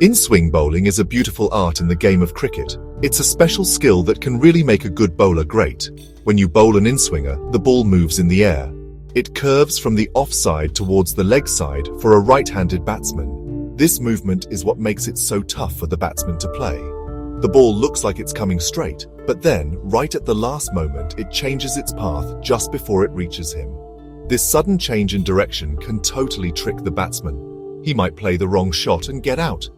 In-swing bowling is a beautiful art in the game of cricket. It's a special skill that can really make a good bowler great. When you bowl an in-swinger, the ball moves in the air. It curves from the offside towards the leg side for a right-handed batsman. This movement is what makes it so tough for the batsman to play. The ball looks like it's coming straight, but then, right at the last moment, it changes its path just before it reaches him. This sudden change in direction can totally trick the batsman. He might play the wrong shot and get out.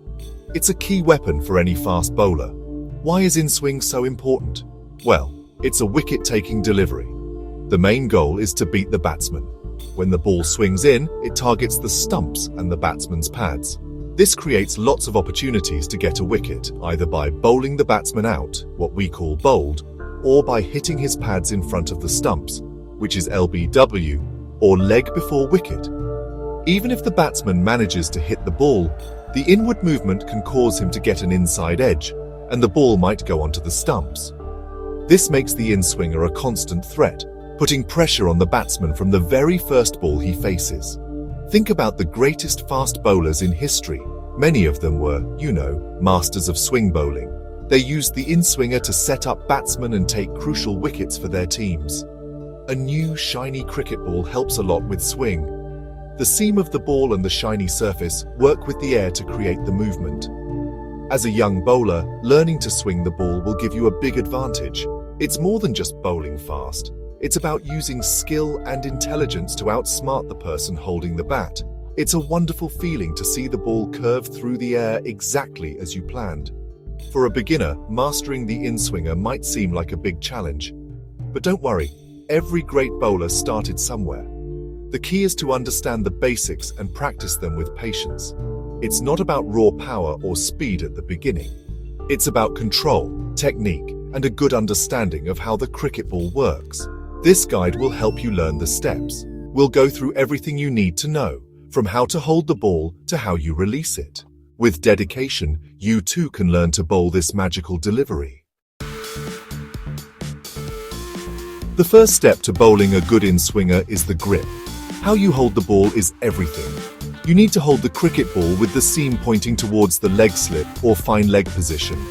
It's a key weapon for any fast bowler. Why is in-swing so important? Well, it's a wicket-taking delivery. The main goal is to beat the batsman. When the ball swings in, it targets the stumps and the batsman's pads. This creates lots of opportunities to get a wicket, either by bowling the batsman out, what we call bowled, or by hitting his pads in front of the stumps, which is LBW, or leg before wicket. Even if the batsman manages to hit the ball, the inward movement can cause him to get an inside edge, and the ball might go onto the stumps. This makes the in-swinger a constant threat, putting pressure on the batsman from the very first ball he faces. Think about the greatest fast bowlers in history. Many of them were, masters of swing bowling. They used the in-swinger to set up batsmen and take crucial wickets for their teams. A new, shiny cricket ball helps a lot with swing. The seam of the ball and the shiny surface work with the air to create the movement. As a young bowler, learning to swing the ball will give you a big advantage. It's more than just bowling fast. It's about using skill and intelligence to outsmart the person holding the bat. It's a wonderful feeling to see the ball curve through the air exactly as you planned. For a beginner, mastering the in-swinger might seem like a big challenge. But don't worry, every great bowler started somewhere. The key is to understand the basics and practice them with patience. It's not about raw power or speed at the beginning. It's about control, technique, and a good understanding of how the cricket ball works. This guide will help you learn the steps. We'll go through everything you need to know, from how to hold the ball to how you release it. With dedication, you too can learn to bowl this magical delivery. The first step to bowling a good in-swinger is the grip. How you hold the ball is everything. You need to hold the cricket ball with the seam pointing towards the leg slip or fine leg position.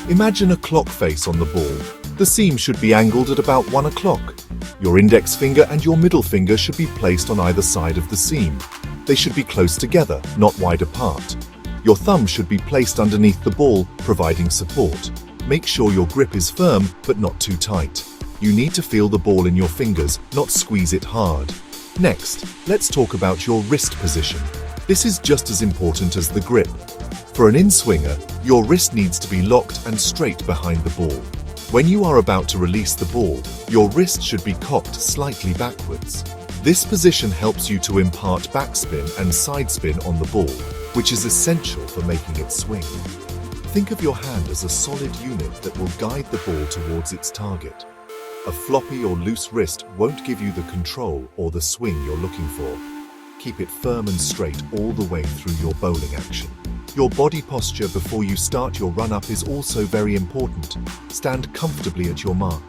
Imagine a clock face on the ball. The seam should be angled at about 1 o'clock. Your index finger and your middle finger should be placed on either side of the seam. They should be close together, not wide apart. Your thumb should be placed underneath the ball, providing support. Make sure your grip is firm, but not too tight. You need to feel the ball in your fingers, not squeeze it hard. Next, let's talk about your wrist position. This is just as important as the grip. For an in-swinger, your wrist needs to be locked and straight behind the ball. When you are about to release the ball, your wrist should be cocked slightly backwards. This position helps you to impart backspin and side spin on the ball, which is essential for making it swing. Think of your hand as a solid unit that will guide the ball towards its target. A floppy or loose wrist won't give you the control or the swing you're looking for. Keep it firm and straight all the way through your bowling action. Your body posture before you start your run-up is also very important. Stand comfortably at your mark.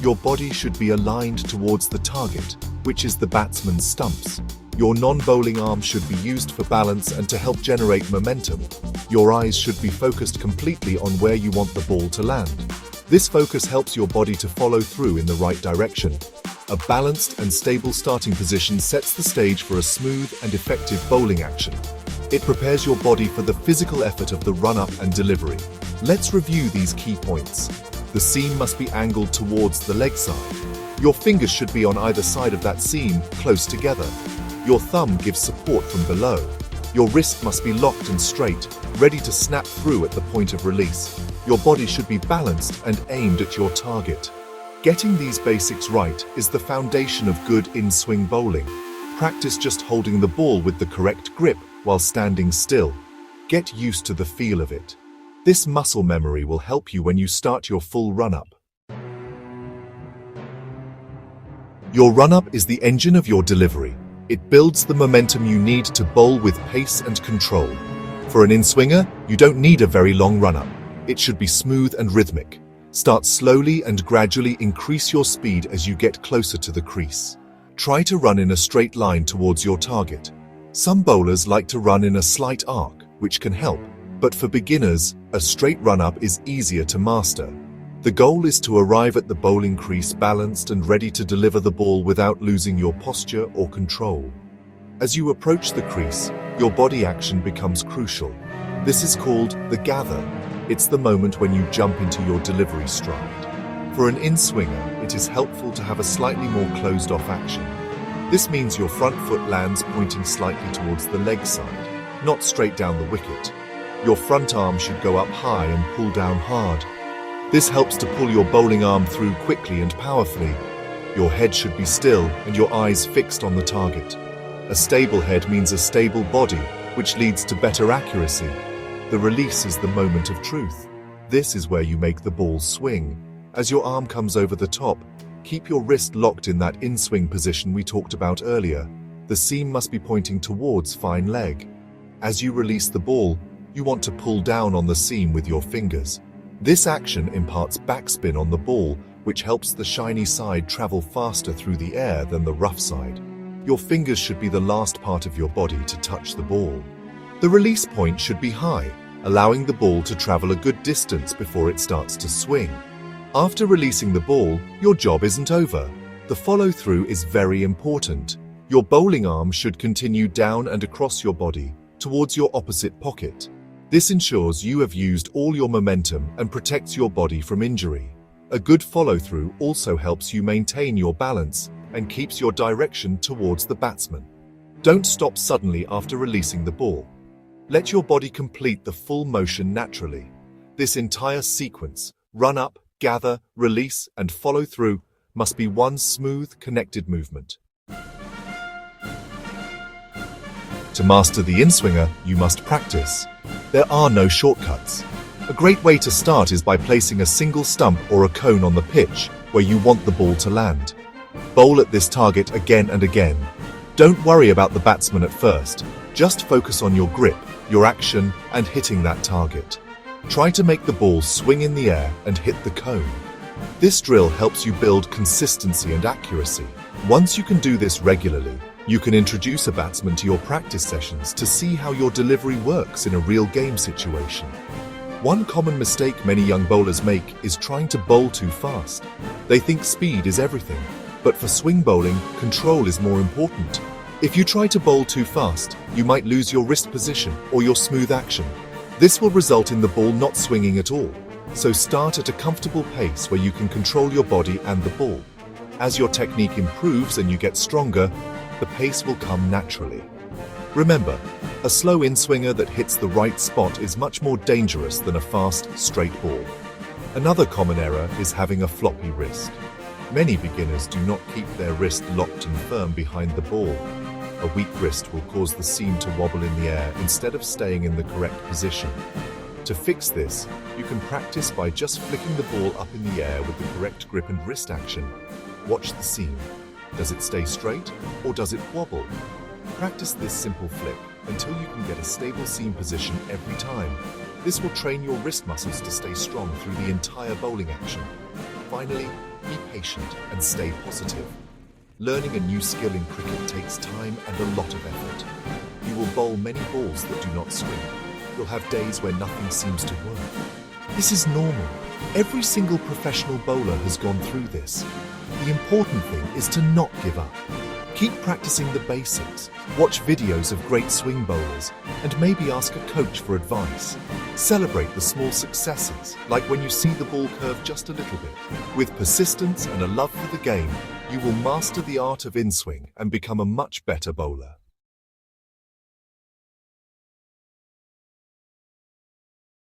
Your body should be aligned towards the target, which is the batsman's stumps. Your non-bowling arm should be used for balance and to help generate momentum. Your eyes should be focused completely on where you want the ball to land. This focus helps your body to follow through in the right direction. A balanced and stable starting position sets the stage for a smooth and effective bowling action. It prepares your body for the physical effort of the run-up and delivery. Let's review these key points. The seam must be angled towards the leg side. Your fingers should be on either side of that seam, close together. Your thumb gives support from below. Your wrist must be locked and straight, ready to snap through at the point of release. Your body should be balanced and aimed at your target. Getting these basics right is the foundation of good in-swing bowling. Practice just holding the ball with the correct grip while standing still. Get used to the feel of it. This muscle memory will help you when you start your full run-up. Your run-up is the engine of your delivery. It builds the momentum you need to bowl with pace and control. For an in-swinger, you don't need a very long run-up. It should be smooth and rhythmic. Start slowly and gradually increase your speed as you get closer to the crease. Try to run in a straight line towards your target. Some bowlers like to run in a slight arc, which can help. But for beginners, a straight run-up is easier to master. The goal is to arrive at the bowling crease balanced and ready to deliver the ball without losing your posture or control. As you approach the crease, your body action becomes crucial. This is called the gather. It's the moment when you jump into your delivery stride. For an in-swinger, it is helpful to have a slightly more closed-off action. This means your front foot lands pointing slightly towards the leg side, not straight down the wicket. Your front arm should go up high and pull down hard. This helps to pull your bowling arm through quickly and powerfully. Your head should be still and your eyes fixed on the target. A stable head means a stable body, which leads to better accuracy. The release is the moment of truth. This is where you make the ball swing. As your arm comes over the top, keep your wrist locked in that in-swing position we talked about earlier. The seam must be pointing towards fine leg. As you release the ball, you want to pull down on the seam with your fingers. This action imparts backspin on the ball, which helps the shiny side travel faster through the air than the rough side. Your fingers should be the last part of your body to touch the ball. The release point should be high, allowing the ball to travel a good distance before it starts to swing. After releasing the ball, your job isn't over. The follow-through is very important. Your bowling arm should continue down and across your body, towards your opposite pocket. This ensures you have used all your momentum and protects your body from injury. A good follow-through also helps you maintain your balance and keeps your direction towards the batsman. Don't stop suddenly after releasing the ball. Let your body complete the full motion naturally. This entire sequence, run up, gather, release, and follow through, must be one smooth, connected movement. To master the in-swinger, you must practice. There are no shortcuts. A great way to start is by placing a single stump or a cone on the pitch where you want the ball to land. Bowl at this target again and again. Don't worry about the batsman at first. Just focus on your grip, your action, and hitting that target. Try to make the ball swing in the air and hit the cone. This drill helps you build consistency and accuracy. Once you can do this regularly, you can introduce a batsman to your practice sessions to see how your delivery works in a real game situation. One common mistake many young bowlers make is trying to bowl too fast. They think speed is everything, but for swing bowling, control is more important. If you try to bowl too fast, you might lose your wrist position or your smooth action. This will result in the ball not swinging at all. So start at a comfortable pace where you can control your body and the ball. As your technique improves and you get stronger, the pace will come naturally. Remember, a slow in-swinger that hits the right spot is much more dangerous than a fast, straight ball. Another common error is having a floppy wrist. Many beginners do not keep their wrist locked and firm behind the ball. A weak wrist will cause the seam to wobble in the air instead of staying in the correct position. To fix this, you can practice by just flicking the ball up in the air with the correct grip and wrist action. Watch the seam. Does it stay straight or does it wobble? Practice this simple flick until you can get a stable seam position every time. This will train your wrist muscles to stay strong through the entire bowling action. Finally, be patient and stay positive. Learning a new skill in cricket takes time and a lot of effort. You will bowl many balls that do not swing. You'll have days where nothing seems to work. This is normal. Every single professional bowler has gone through this. The important thing is to not give up. Keep practicing the basics, watch videos of great swing bowlers, and maybe ask a coach for advice. Celebrate the small successes, like when you see the ball curve just a little bit. With persistence and a love for the game, you will master the art of in-swing and become a much better bowler.